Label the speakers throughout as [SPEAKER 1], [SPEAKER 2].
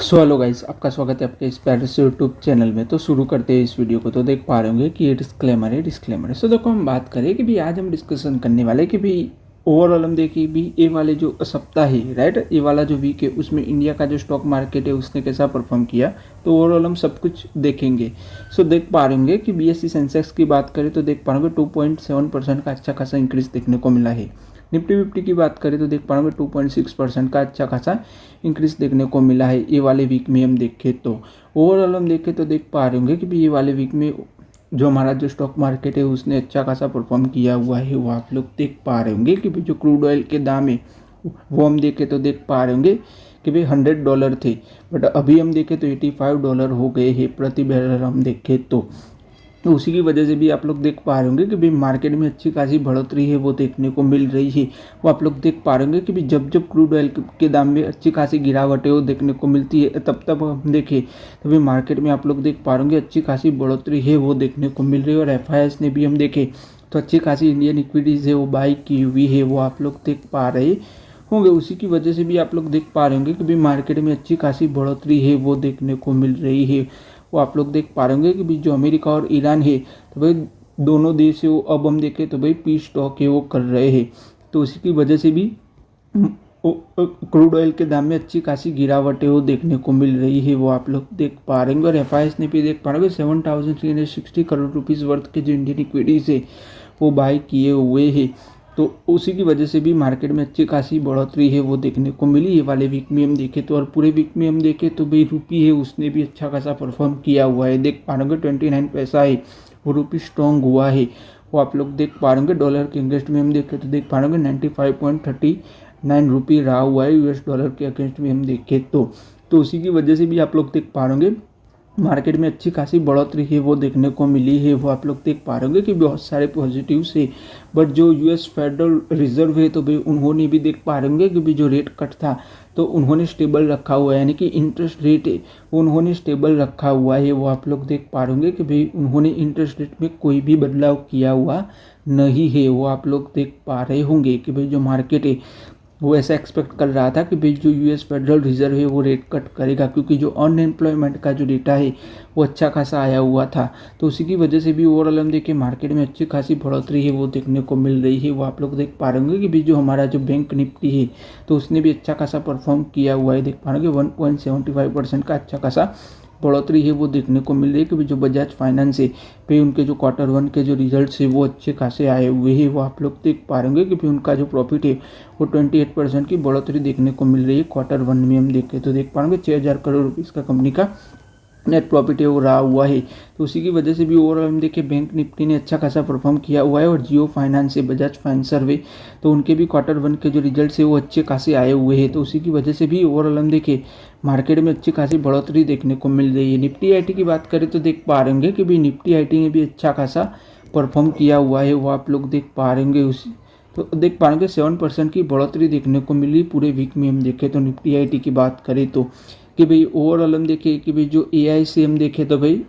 [SPEAKER 1] So hello guys, आपका स्वागत है आपके इस प्यारे से यूट्यूब चैनल में। तो शुरू करते हैं इस वीडियो को। तो देख पा रहे होंगे कि ये डिस्क्लेमर है। सो देखो, हम बात करें कि भी आज हम डिस्कशन करने वाले कि भी ओवरऑल हम देखिए भी ये वाले जो सप्ताह है, राइट, ये वाला जो वीक है उसमें इंडिया का जो स्टॉक मार्केट है उसने कैसा परफॉर्म किया। तो ओवरऑल हम सब कुछ देखेंगे। सो देख पा रहे होंगे कि BSE सेंसेक्स की बात करें तो देख पा रहे होंगे 2.7% का अच्छा खासा इंक्रीज देखने को मिला है। निफ्टी फिफ्टी की बात करें तो देख पा रहे होंगे 2.6% का अच्छा खासा इंक्रीज देखने को मिला है ये वाले वीक में। हम देखें तो ओवरऑल हम देखें तो देख पा रहे होंगे कि भी ये वाले वीक में जो हमारा जो स्टॉक मार्केट है उसने अच्छा खासा परफॉर्म किया हुआ है। वो आप लोग देख पा रहे होंगे कि भी जो क्रूड ऑयल के दाम है वो हम देखें तो देख पा रहे होंगे कि भाई $100 थे, बट अभी हम देखें तो $85 हो गए हैं प्रति बैरल। हम देखें तो उसी की वजह से भी आप लोग देख पा रहे होंगे कि भाई मार्केट में अच्छी खासी बढ़ोतरी है वो देखने को मिल रही है। वो आप लोग देख पा रहे होंगे कि भाई जब जब क्रूड ऑयल के दाम में अच्छी खासी गिरावट है वो देखने को मिलती है, तब हम देखें तो भाई मार्केट में आप लोग देख पा रहे होंगे अच्छी खासी बढ़ोतरी है वो देखने को मिल रही है। और FIS ने भी हम देखें तो अच्छी खासी इंडियन इक्विटीज़ है वो बाई की हुई है, वो आप लोग देख पा रहे होंगे। उसी की वजह से भी आप लोग देख पा रहे होंगे कि भाई मार्केट में अच्छी खासी बढ़ोतरी है वो देखने को मिल रही है। वो आप लोग देख पा रहे होंगे कि भाई जो अमेरिका और ईरान है तो भाई दोनों देश है वो अब हम देखें तो भाई पीस टॉक है वो कर रहे हैं। तो उसी की वजह से भी क्रूड ऑयल के दाम में अच्छी खासी गिरावट है वो देखने को मिल रही है। वो आप लोग देख पा रहे होंगे। और FIS ने भी देख पा रहे होंगे 7,360 करोड़ रुपीज़ वर्थ के जो इंडियन इक्विटीज़ है वो बाई किए हुए हैं। तो उसी की वजह से भी मार्केट में अच्छी खासी बढ़ोतरी है वो देखने को मिली ये वाले वीक में हम देखें तो। और पूरे वीक में हम देखें तो भाई रुपी है उसने भी अच्छा खासा परफॉर्म किया हुआ है। देख पा रहे होंगे 29 पैसा है वो रुपी स्ट्रॉन्ग हुआ है। वो आप लोग देख पा रहे होंगे। डॉलर के अगेंस्ट में हम देखें तो देख पा रहे होंगे 95.39 रुपी रहा हुआ है US डॉलर के अगेंस्ट में हम देखें तो उसी की वजह से भी आप लोग देख पा रहे होंगे मार्केट में अच्छी खासी बढ़ोतरी है वो देखने को मिली है। वो आप लोग देख पा रहे होंगे कि बहुत सारे पॉजिटिव से, बट जो US फेडरल रिजर्व है तो भाई उन्होंने भी देख पा रहे होंगे कि भी जो रेट कट था तो उन्होंने स्टेबल रखा हुआ है, यानी कि इंटरेस्ट रेट है उन्होंने स्टेबल रखा हुआ है। वो आप लोग देख पा रहे होंगे कि भाई उन्होंने इंटरेस्ट रेट में कोई भी बदलाव किया हुआ नहीं है। वो आप लोग देख पा रहे होंगे कि भाई जो मार्केट है वो ऐसा एक्सपेक्ट कर रहा था कि भाई जो US फेडरल रिजर्व है वो रेट कट करेगा, क्योंकि जो अनएम्प्लॉयमेंट का जो डेटा है वो अच्छा खासा आया हुआ था। तो उसी की वजह से भी ओवरऑल हम देखिए मार्केट में अच्छी खासी बढ़ोतरी है वो देखने को मिल रही है। वो आप लोग देख पा रहे होंगे कि भाई जो हमारा जो बैंक निफ्टी है तो उसने भी अच्छा खासा परफॉर्म किया हुआ है। देख पा रहे होंगे 1.75% का अच्छा खासा बढ़ोतरी है वो देखने को मिल रही है। कि जो बजाज फाइनेंस है पे उनके जो Q1 के जो रिजल्ट्स है वो अच्छे खासे आए हुए हैं। वो आप लोग देख पा रहे होंगे कि उनका जो प्रॉफिट है वो 28% की बढ़ोतरी देखने को मिल रही है Q1 में। हम देखें तो देख पा रहे होंगे 6,000 करोड़ रुपीज़ का कंपनी का नेट प्रॉफिट है वो रहा हुआ है। तो उसी की वजह से भी ओवरऑल हम देखिए बैंक निफ्टी ने अच्छा खासा परफॉर्म किया हुआ है। और जियो फाइनेंस है, बजाज फाइनेंसर वे, तो उनके भी Q1 के जो रिजल्ट्स है वो अच्छे खासे आए हुए हैं। तो उसी की वजह से भी ओवरऑल हम देखिए मार्केट में अच्छी खासी बढ़ोतरी देखने को मिल रही है। निफ्टी IT की बात करें तो देख पा रहे होंगे कि भी निफ्टी IT ने भी अच्छा खासा परफॉर्म किया हुआ है। वो आप लोग देख पा रहे होंगे। उसी तो देख पा रहे होंगे 7% की बढ़ोतरी देखने को मिली पूरे वीक में। हम देखें तो निफ्टी IT की बात करें तो कि भाई ओवरऑल हम देखें कि भाई जो AI से हम देखें तो भाई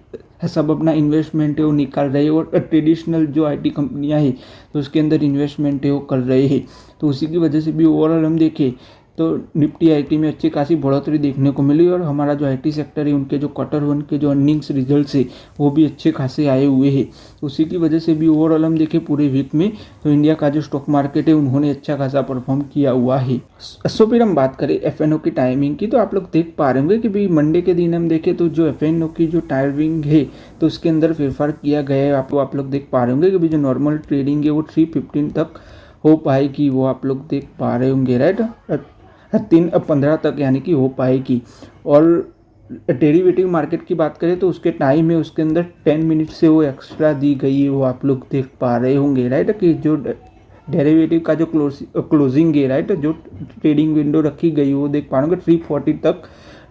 [SPEAKER 1] सब अपना इन्वेस्टमेंट है वो निकाल रहे हैं। और ट्रेडिशनल जो IT कंपनियां हैं तो उसके अंदर इन्वेस्टमेंट है वो कर रहे हैं। तो उसी की वजह से भी ओवरऑल हम देखें तो निफ्टी IT में अच्छी खासी बढ़ोतरी देखने को मिली। और हमारा जो IT सेक्टर है उनके जो Q1 के जो अर्निंग्स रिजल्ट्स है वो भी अच्छे खासे आए हुए हैं। उसी की वजह से भी ओवरऑल हम देखें पूरे वीक में तो इंडिया का जो स्टॉक मार्केट है उन्होंने अच्छा खासा परफॉर्म किया हुआ है। सो फिर हम बात करें FNO की टाइमिंग की, तो आप लोग देख पा रहे होंगे कि भाई मंडे के दिन हम देखें तो जो FNO की जो टाइमिंग है तो उसके अंदर फेरफार किया गया है। आप लोग देख पा रहे होंगे कि भाई जो नॉर्मल ट्रेडिंग है वो 3:15 तक हो पाएगी। वो आप लोग देख पा रहे होंगे, राइट, 3:15 तक यानी कि हो पाएगी। और डेरिवेटिव मार्केट की बात करें तो उसके टाइम है उसके अंदर 10 मिनट से वो एक्स्ट्रा दी गई है। वो आप लोग देख पा रहे होंगे, राइट, कि जो डेरिवेटिव का जो क्लोजिंग है, राइट, जो ट्रेडिंग विंडो रखी गई वो देख पा रहे होंगे 3:40 तक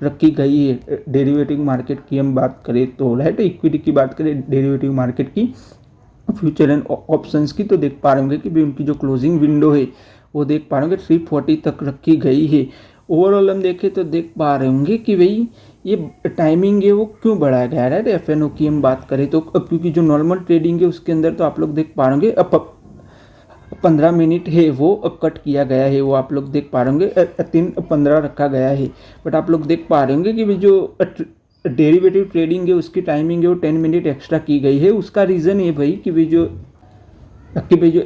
[SPEAKER 1] रखी गई है। डेरिवेटिव मार्केट की हम बात करें तो, राइट, इक्विटी की बात करें डेरिवेटिव मार्केट की, फ्यूचर एंड ऑप्शंस की, तो देख पा रहे होंगे कि भी उनकी जो क्लोजिंग विंडो है वो देख पा रहे होंगे 3:40 तक रखी गई है। ओवरऑल हम देखें तो देख पा रहे होंगे कि भाई ये टाइमिंग है वो क्यों बढ़ाया गया है, राइट। FNO की हम बात करें तो क्योंकि जो नॉर्मल ट्रेडिंग है उसके अंदर तो आप लोग देख पा रहे होंगे 15 मिनट है वो कट किया गया है, वो आप लोग देख पा रहे होंगे 3:15 रखा गया है। बट आप लोग देख पा रहे होंगे कि जो डेरिवेटिव ट्रेडिंग है उसकी टाइमिंग है वो 10 मिनट एक्स्ट्रा की गई है। उसका रीज़न ये भाई कि भाई जो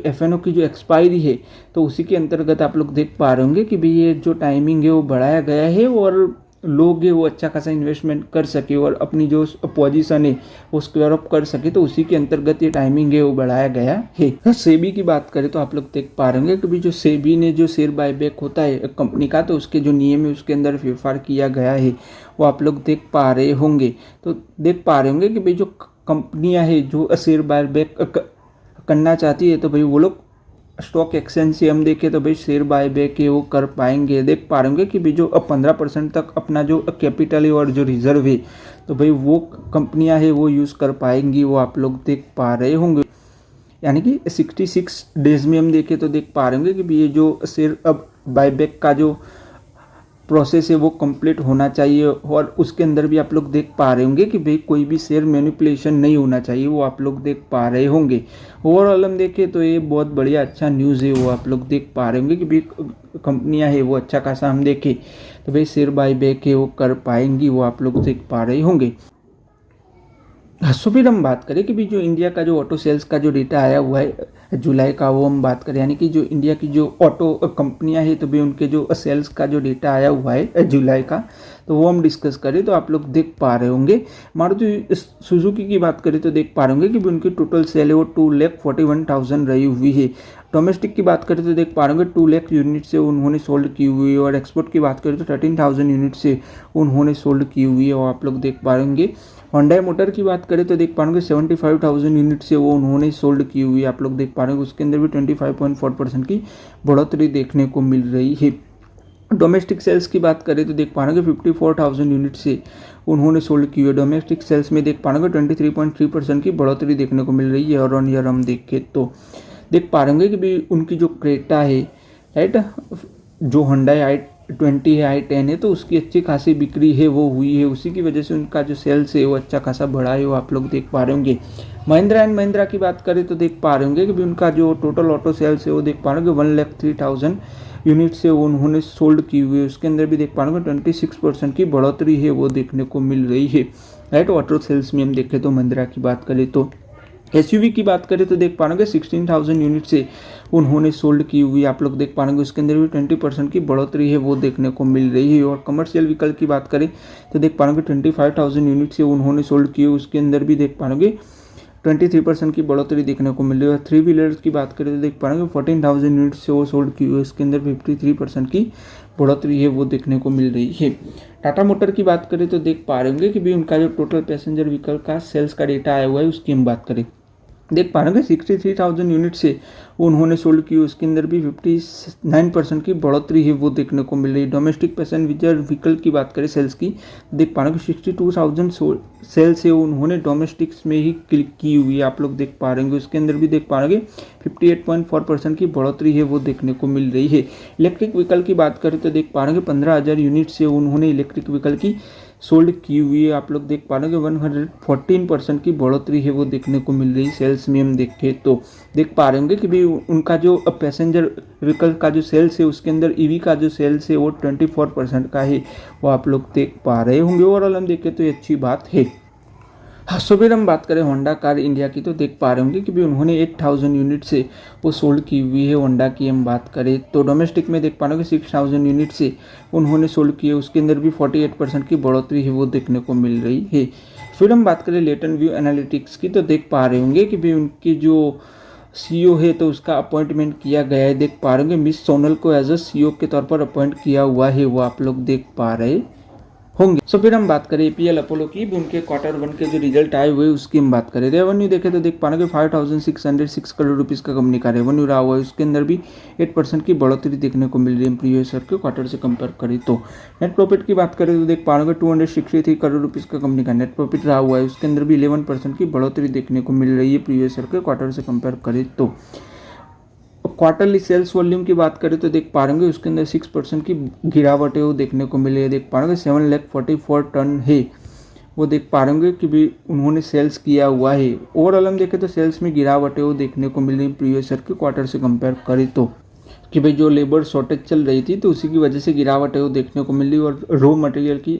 [SPEAKER 1] FNO की जो एक्सपायरी है तो उसी के अंतर्गत आप लोग देख पा रहे होंगे कि भाई ये जो टाइमिंग है वो बढ़ाया गया है और लोग है वो अच्छा खासा इन्वेस्टमेंट कर सके और अपनी जो पोजीशन है वो स्क्वायर अप कर सके, तो उसी के अंतर्गत ये टाइमिंग है वो बढ़ाया गया है। तो सेबी की बात करें तो आप लोग देख पा रहे होंगे कि भाई जो सेबी ने जो शेयर बायबैक होता है कंपनी का, तो उसके जो नियम है उसके अंदर फेरफार किया गया है, वो आप लोग देख पा रहे होंगे। तो देख पा रहे होंगे कि भाई जो कंपनियां है जो शेयर बायबैक करना चाहती है तो भाई वो लोग स्टॉक एक्सचेंज से हम देखें तो भाई शेयर बायबैक है वो कर पाएंगे। देख पा रहे होंगे कि भाई जो 15% तक अपना जो कैपिटल है और जो रिजर्व है तो भाई वो कंपनियां है वो यूज़ कर पाएंगी, वो आप लोग देख पा रहे होंगे। यानी कि 66 डेज में हम देखें तो देख पा रहे होंगे कि भाई ये जो शेयर अब बायबैक का जो प्रोसेस है वो कंप्लीट होना चाहिए और उसके अंदर भी आप लोग देख पा रहे होंगे कि भाई कोई भी शेयर मैनिपुलेशन नहीं होना चाहिए, वो आप लोग देख पा रहे होंगे। ओवरऑल हम देखें तो ये बहुत बढ़िया अच्छा न्यूज़ है, वो आप लोग देख पा रहे होंगे कि भाई कंपनियां है वो अच्छा खासा हम देखें तो भाई शेयर बायबैक है वो कर पाएंगी, वो आप लोग देख पा रहे होंगे। सो फिर हम बात करें कि भी जो इंडिया का जो ऑटो सेल्स का जो डेटा आया हुआ है जुलाई का, वो हम बात करें यानी कि जो इंडिया की जो ऑटो कंपनियां हैं तो भी उनके जो सेल्स का जो डेटा आया हुआ है जुलाई का, तो वो हम डिस्कस करें तो आप लोग देख पा रहे होंगे। मारुति सुजुकी की बात करें तो देख पा रहे होंगे कि उनकी टोटल सेल है वो 2,41,000 रही हुई है। डोमेस्टिक की बात करें तो देख पा रहे होंगे 2 लाख यूनिट से उन्होंने सोल्ड की हुई है और एक्सपोर्ट की बात करें तो 13,000 यूनिट से उन्होंने सोल्ड की हुई है, और आप लोग देख पा रहे होंगे। होंडा मोटर की बात करें तो देख पा रहे होंगे 75,000 यूनिट से वो उन्होंने सोल्ड की हुई है, आप लोग देख पा रहे होंगे। उसके अंदर भी 25.4% की बढ़ोतरी देखने को मिल रही है। डोमेस्टिक सेल्स की बात करें तो देख पा रहे होंगे 54,000 यूनिट से उन्होंने सोल्ड की हुई है। डोमेस्टिक सेल्स में देख पा रहे होंगे 23.3% की बढ़ोतरी देखने को मिल रही है। और ऑन ईयर हम देखें तो देख पा रहे होंगे कि भी उनकी जो क्रेटा है राइट, जो होंडा i20 है i10 है तो उसकी अच्छी खासी बिक्री है वो हुई है, उसी की वजह से उनका जो सेल्स है वो अच्छा खासा बढ़ा है, वो आप लोग देख पा रहे होंगे। महिंद्रा एंड महिंद्रा की बात करें तो देख पा रहे होंगे कि भी उनका जो टोटल ऑटो सेल्स है वो देख पा रहे होंगे 1,03,000 यूनिट से उन्होंने सोल्ड की हुई है। उसके अंदर भी देख पा रहे होंगे 26% की बढ़ोतरी है वो देखने को मिल रही है राइट। ऑटो सेल्स में हम देखें तो महिंद्रा की बात करें तो SUV की बात करें तो देख पा रहे होंगे 16,000 यूनिट से उन्होंने सोल्ड की हुई, आप लोग देख पा रहे होंगे। उसके अंदर भी 20% की बढ़ोतरी है वो देखने को मिल रही है। और कमर्शियल व्हीकल की बात करें तो देख पा रहे होंगे 25,000 यूनिट से उन्होंने सोल्ड की हुई, उसके अंदर भी देख पा रहे होंगे 23% की बढ़ोतरी देखने को मिल रही है। 3 व्हीलर्स की बात करें तो देख पा रहे होंगे 14,000 यूनिट से वो सोल्ड की हुई, इसके अंदर 53% की बढ़ोतरी है वो देखने को मिल रही है। टाटा मोटर की बात करें तो देख पा रहे होंगे कि भी उनका जो टोटल पैसेंजर व्हीकल का सेल्स का डेटा आया हुआ है उसकी हम बात करें देख पा रहे होंगे 63,000 यूनिट से उन्होंने सोल्ड की, उसके अंदर भी 59% की बढ़ोतरी है वो देखने को मिल रही है। डोमेस्टिक पैसेंजर व्हीकल की बात करें सेल्स की देख पा रहे होंगे 62,000 सेल्स है उन्होंने डोमेस्टिक्स में ही क्लिक की हुई है, आप लोग देख पा रहे होंगे। उसके अंदर भी देख पा रहे होंगे 58.4% की बढ़ोतरी है वो देखने को मिल रही है। इलेक्ट्रिक व्हीकल की बात करें तो देख पा रहे होंगे 15,000 यूनिट से उन्होंने इलेक्ट्रिक व्हीकल की सोल्ड की हुई है, आप लोग देख पा रहे हो कि 114% की बढ़ोतरी है वो देखने को मिल रही है। सेल्स में हम देखें तो देख पा रहे होंगे कि भी उनका जो पैसेंजर व्हीकल का जो सेल्स है उसके अंदर ईवी का जो सेल्स है वो 24% का है, वो आप लोग देख पा रहे होंगे। ओवरऑल हम देखें तो ये अच्छी बात है। हाँ, सो फिर हम बात करें होंडा कार इंडिया की तो देख पा रहे होंगे कि भी उन्होंने 8,000 यूनिट से वो सोल्ड की हुई है। होंडा की हम बात करें तो डोमेस्टिक में देख पा रहे होंगे 6,000 यूनिट से उन्होंने सोल्ड की है, उसके अंदर भी 48% की बढ़ोतरी है वो देखने को मिल रही है। फिर हम बात करें लेटन व्यू एनालिटिक्स की तो देख पा रहे होंगे कि भी उनकी जो CEO है तो उसका अपॉइंटमेंट किया गया है, देख पा रहे होंगे मिस सोनल को एज अ CEO के तौर पर अपॉइंट किया हुआ है, वो आप लोग देख पा रहे होंगे। सो फिर हम बात करें APL अपोलो की, उनके Q1 के जो रिजल्ट आए हुए उसकी हम बात करें। रेवेन्यू देखें तो देख पा रहे 5,606 करोड़ रुपीज़ का कंपनी का रेवेन्यू रहा हुआ है, उसके अंदर भी 8% की बढ़ोतरी देखने को मिल रही है प्रीवियस ईयर के क्वार्टर से कंपेयर करें तो। नेट प्रॉफिट की बात करें तो देख पा रहे 263 करोड़ रुपीज़ का कंपनी का नेट प्रॉफिट रहा हुआ है, उसके अंदर भी 11% की बढ़ोतरी देखने को मिल रही है प्रीवियस ईयर के क्वार्टर से कंपेयर करें तो। क्वार्टरली सेल्स वॉल्यूम की बात करें तो देख पा रहे होंगे उसके अंदर 6% की गिरावट है वो देखने को मिली है, देख पा रहे होंगे 7,44,000 टन है वो देख पा रहे होंगे कि भी उन्होंने सेल्स किया हुआ है। ओवरऑल हम देखें तो सेल्स में गिरावट है वो देखने को मिल रही है प्रीवियस ईयर के क्वार्टर से कंपेयर करें तो, कि भाई जो लेबर शॉर्टेज चल रही थी तो उसी की वजह से गिरावट है वो देखने को मिल रही, और रॉ मटेरियल की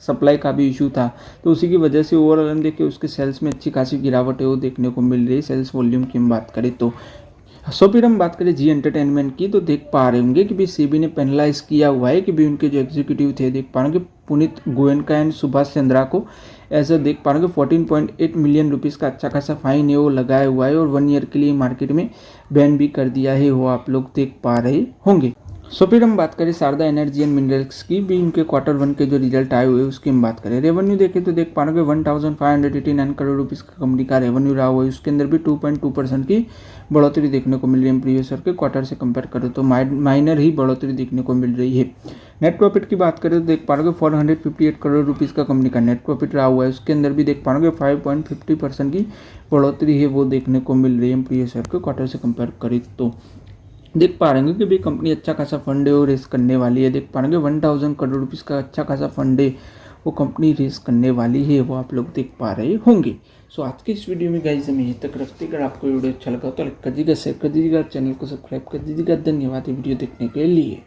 [SPEAKER 1] सप्लाई का भी इशू था तो उसी की वजह से ओवरऑल हम देखें उसके सेल्स में अच्छी खासी गिरावट है वो देखने को मिल रही है सेल्स वॉल्यूम की हम बात करें तो। सो फिर हम बात करें जी एंटरटेनमेंट की, तो देख पा रहे होंगे कि भी सेबी ने पेनलाइज किया हुआ है कि भी उनके जो एग्जीक्यूटिव थे, देख पा रहे होंगे पुनीत गोयनका एंड सुभाष चंद्रा को ऐसा देख पा रहे होंगे 14.8 मिलियन रुपीज़ का अच्छा खासा फाइन है वो लगाया हुआ है, और 1 ईयर के लिए मार्केट में बैन भी कर दिया है वो आप लोग देख पा रहे होंगे। सो फिर हम बात करें शारदा एनर्जी एंड मिनरल्स की, भी इनके Q1 के जो रिजल्ट आए हुए उसकी हम बात करें। रेवेन्यू देखें तो देख पा रहे हैं 1589 करोड़ रुपीज़ का कंपनी का रेवेन्यू रहा हुआ है, उसके अंदर भी 2.2% की बढ़ोतरी देखने को मिल रही है प्रीवियस ईयर के क्वार्टर से कंपेयर करें तो माइनर ही बढ़ोतरी देखने को मिल रही है। नेट प्रॉफिट की बात करें तो देख पा रहे हो 458 करोड़ रुपीज़ का कंपनी का नेट प्रॉफिट रहा हुआ है, उसके अंदर भी देख पा रहे हो 5.50% की बढ़ोतरी है वो देखने को मिल रही है प्रीवियस ईयर के क्वार्टर से कंपेयर करें तो। देख पा रहे हैं कि भी कंपनी अच्छा खासा फंड है वो रेस करने वाली है, देख पा रहे हैं 1000 करोड़ रुपीज़ का अच्छा खासा फंड है वो कंपनी रेस करने वाली है वो आप लोग देख पा रहे होंगे। सो आज की इस वीडियो में गाइस हम यहीं तक रखते हैं। अगर आपको वीडियो अच्छा लगा तो लाइक कर दीजिएगा, शेयर कर दीजिएगा, चैनल को सब्सक्राइब कर दीजिएगा। धन्यवाद वीडियो देखने के लिए।